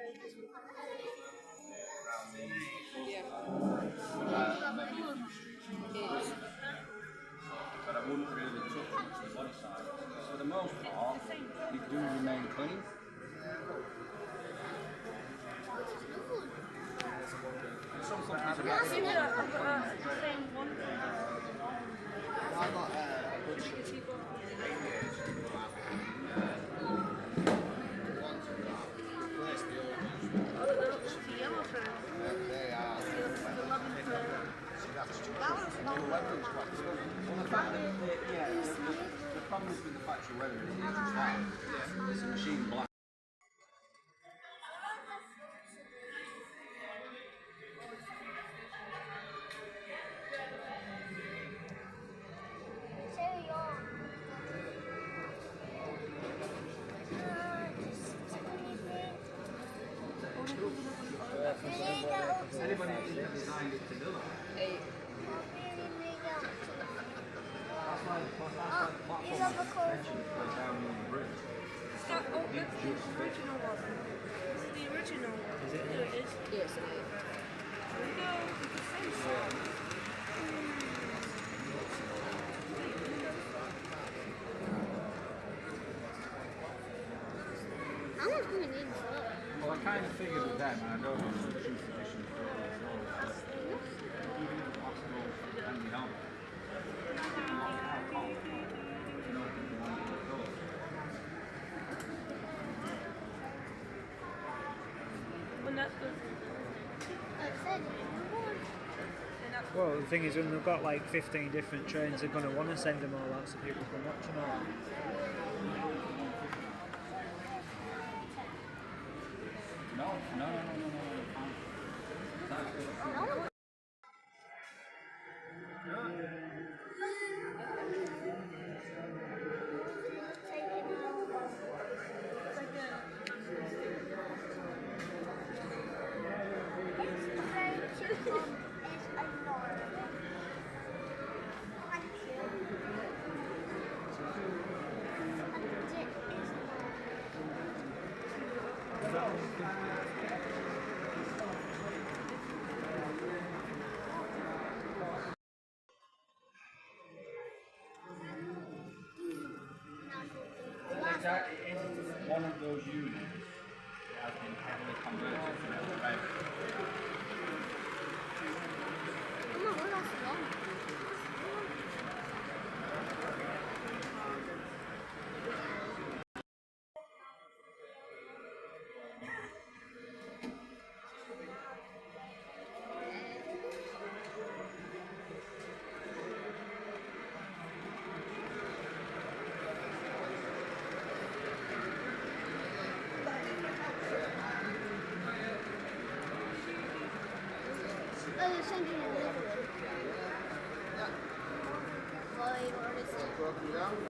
But I wouldn't really touch much of the body side. For the most part, they do remain clean. And some companies are better than I've got a bunch of they are. Well, the fact that, the problem with the factory weather is it's flat. It's a machine black. Anybody who designed it to do that? That's why the platform extension goes down on the bridge. That's the original one. This is the original one. Is it? It is. Yes, it is. No, it's the same song. How much do we need for that? Well, I kind of figured with them, and I don't know if it's tradition for all these roles, but even if the hospital and the help, And that's the. Well, the thing is, when they've got like 15 different trains, they're going to want to send them all out so people can watch them all. It is one of those units that has been heavily converted for elevator. Oh, they're sending a liquid. Well, you've already seen. Broken down.